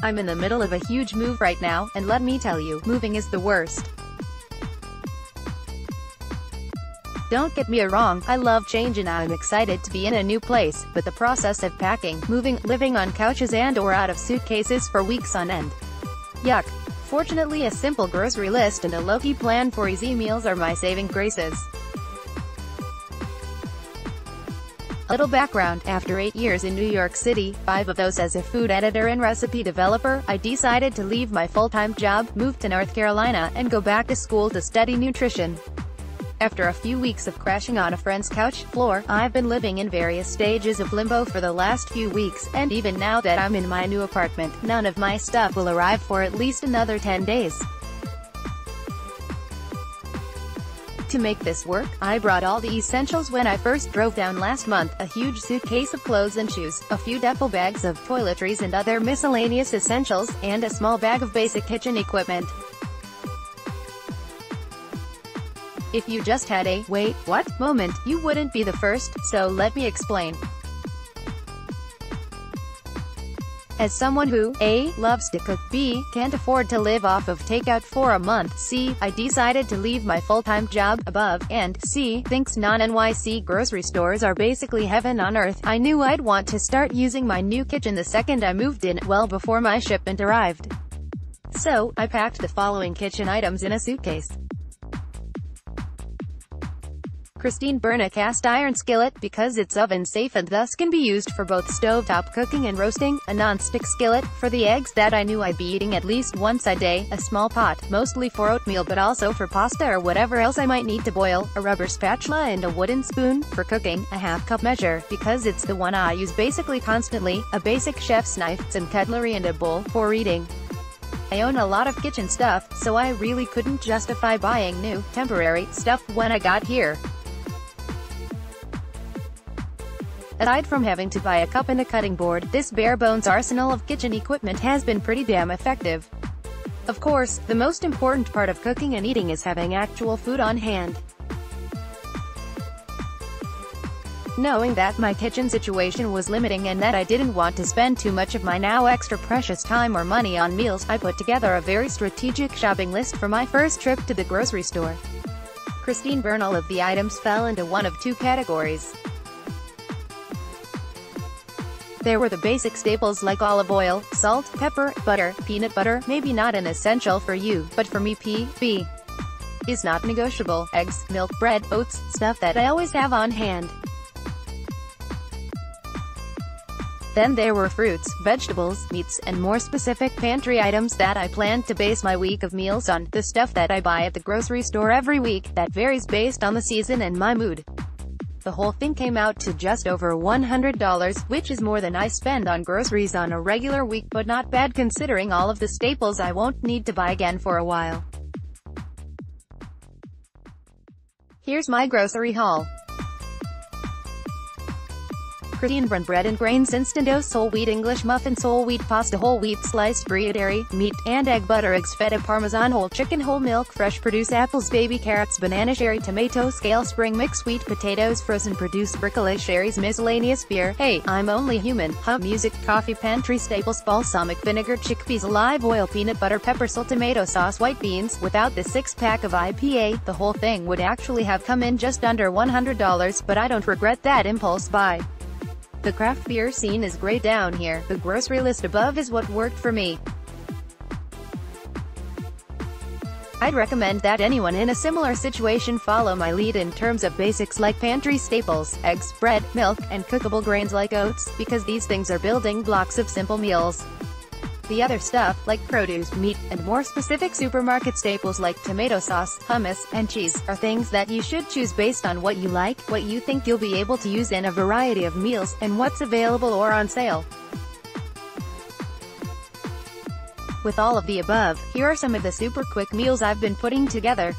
I'm in the middle of a huge move right now, and let me tell you, moving is the worst. Don't get me wrong, I love change and I'm excited to be in a new place, but the process of packing, moving, living on couches and/or out of suitcases for weeks on end. Yuck. Fortunately, a simple grocery list and a low-key plan for easy meals are my saving graces. A little background: after 8 years in New York City, 5 of those as a food editor and recipe developer, I decided to leave my full-time job, move to North Carolina, and go back to school to study nutrition. After a few weeks of crashing on a friend's couch floor, I've been living in various stages of limbo for the last few weeks, and even now that I'm in my new apartment, none of my stuff will arrive for at least another 10 days. To make this work, I brought all the essentials when I first drove down last month: a huge suitcase of clothes and shoes, a few duffel bags of toiletries and other miscellaneous essentials, and a small bag of basic kitchen equipment. If you just had a "wait, what?" moment, you wouldn't be the first, so let me explain. As someone who A. loves to cook, B. can't afford to live off of takeout for a month, C. I decided to leave my full-time job above, and C. thinks non-NYC grocery stores are basically heaven on earth, I knew I'd want to start using my new kitchen the second I moved in, well before my shipment arrived. So, I packed the following kitchen items in a suitcase. Christine burn a cast iron skillet, because it's oven safe and thus can be used for both stovetop cooking and roasting, a non-stick skillet, for the eggs that I knew I'd be eating at least once a day, a small pot, mostly for oatmeal but also for pasta or whatever else I might need to boil, a rubber spatula and a wooden spoon, for cooking, a half-cup measure, because it's the one I use basically constantly, a basic chef's knife, some cutlery and a bowl, for eating. I own a lot of kitchen stuff, so I really couldn't justify buying new, temporary, stuff when I got here. Aside from having to buy a cup and a cutting board, this bare-bones arsenal of kitchen equipment has been pretty damn effective. Of course, the most important part of cooking and eating is having actual food on hand. Knowing that my kitchen situation was limiting and that I didn't want to spend too much of my now extra precious time or money on meals, I put together a very strategic shopping list for my first trip to the grocery store. Christine burn all of the items fell into one of two categories. There were the basic staples like olive oil, salt, pepper, butter, peanut butter, maybe not an essential for you, but for me B is not negotiable, eggs, milk, bread, oats, stuff that I always have on hand. Then there were fruits, vegetables, meats, and more specific pantry items that I planned to base my week of meals on, the stuff that I buy at the grocery store every week, that varies based on the season and my mood. The whole thing came out to just over $100, which is more than I spend on groceries on a regular week, but not bad considering all of the staples I won't need to buy again for a while. Here's my grocery haul. Christine burn bread and grains, instant dough, whole wheat English muffin, whole wheat pasta, whole wheat sliced brie, dairy, meat, and egg, butter, eggs, feta, parmesan, whole chicken, whole milk, fresh produce, apples, baby carrots, banana, cherry tomato, scale spring mix, sweet potatoes, frozen produce, bricolage, cherries, miscellaneous beer, hey, I'm only human, music, coffee, pantry staples, balsamic vinegar, chickpeas, olive oil, peanut butter, pepper, salt, tomato sauce, white beans. Without the 6-pack of IPA, the whole thing would actually have come in just under $100, but I don't regret that impulse buy. The craft beer scene is great down here. The grocery list above is what worked for me. I'd recommend that anyone in a similar situation follow my lead in terms of basics like pantry staples, eggs, bread, milk, and cookable grains like oats, because these things are building blocks of simple meals. The other stuff, like produce, meat, and more specific supermarket staples like tomato sauce, hummus, and cheese, are things that you should choose based on what you like, what you think you'll be able to use in a variety of meals, and what's available or on sale. With all of the above, here are some of the super quick meals I've been putting together.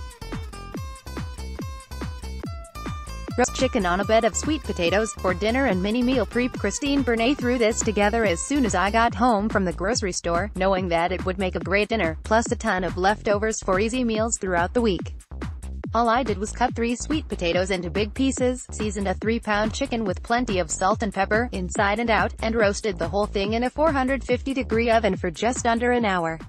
Roast chicken on a bed of sweet potatoes for dinner and mini meal prep. Christine Bernay threw this together as soon as I got home from the grocery store, knowing that it would make a great dinner, plus a ton of leftovers for easy meals throughout the week. All I did was cut 3 sweet potatoes into big pieces, seasoned a 3-pound chicken with plenty of salt and pepper, inside and out, and roasted the whole thing in a 450-degree oven for just under an hour.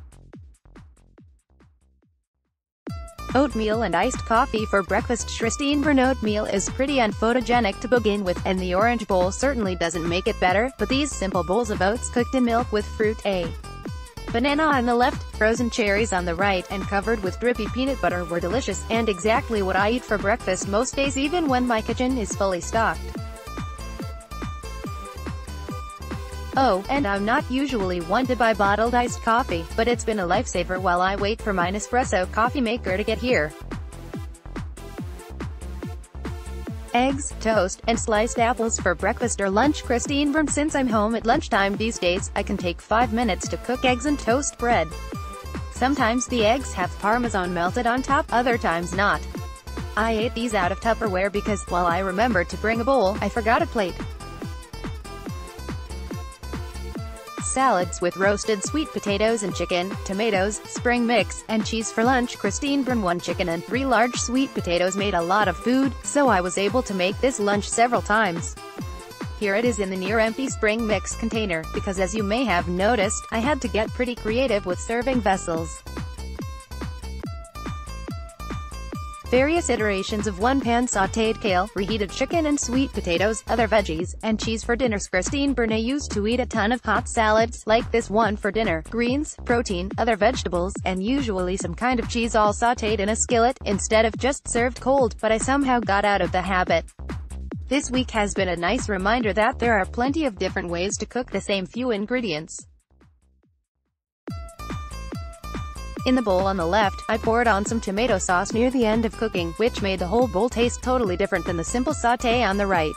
Oatmeal and iced coffee for breakfast. Christine Byrne oatmeal is pretty unphotogenic to begin with, and the orange bowl certainly doesn't make it better, but these simple bowls of oats cooked in milk with fruit, a banana on the left, frozen cherries on the right, and covered with drippy peanut butter were delicious, and exactly what I eat for breakfast most days even when my kitchen is fully stocked. Oh, and I'm not usually one to buy bottled iced coffee, but it's been a lifesaver while I wait for my Nespresso coffee maker to get here. Eggs, toast, and sliced apples for breakfast or lunch. Christine Byrne. Since I'm home at lunchtime these days, I can take 5 minutes to cook eggs and toast bread. Sometimes the eggs have Parmesan melted on top, other times not. I ate these out of Tupperware because, while I remembered to bring a bowl, I forgot a plate. Salads with roasted sweet potatoes and chicken, tomatoes, spring mix, and cheese for lunch. Christine Byrne. 1 chicken and 3 large sweet potatoes made a lot of food, so I was able to make this lunch several times. Here it is in the near-empty spring mix container, because as you may have noticed, I had to get pretty creative with serving vessels. Various iterations of 1-pan sautéed kale, reheated chicken and sweet potatoes, other veggies, and cheese for dinners. Christine Byrne used to eat a ton of hot salads, like this one for dinner, greens, protein, other vegetables, and usually some kind of cheese all sautéed in a skillet, instead of just served cold, but I somehow got out of the habit. This week has been a nice reminder that there are plenty of different ways to cook the same few ingredients. In the bowl on the left, I poured on some tomato sauce near the end of cooking, which made the whole bowl taste totally different than the simple sauté on the right.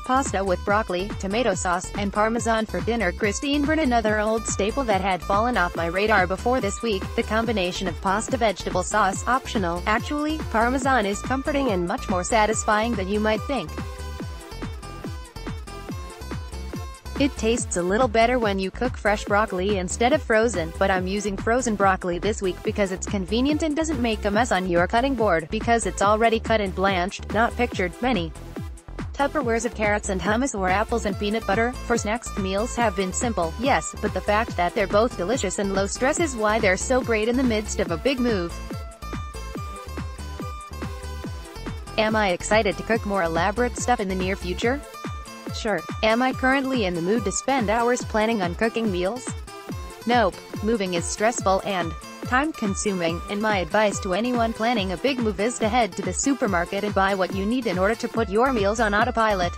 Pasta with broccoli, tomato sauce, and Parmesan for dinner. Christine Byrne. Another old staple that had fallen off my radar before this week, the combination of pasta vegetable sauce, optional. Actually, Parmesan is comforting and much more satisfying than you might think. It tastes a little better when you cook fresh broccoli instead of frozen, but I'm using frozen broccoli this week because it's convenient and doesn't make a mess on your cutting board, because it's already cut and blanched, not pictured. Many Tupperwares of carrots and hummus or apples and peanut butter. For snacks, the meals have been simple, yes, but the fact that they're both delicious and low stress is why they're so great in the midst of a big move. Am I excited to cook more elaborate stuff in the near future? Sure. Am I currently in the mood to spend hours planning on cooking meals? Nope. Moving is stressful and time-consuming, and my advice to anyone planning a big move is to head to the supermarket and buy what you need in order to put your meals on autopilot.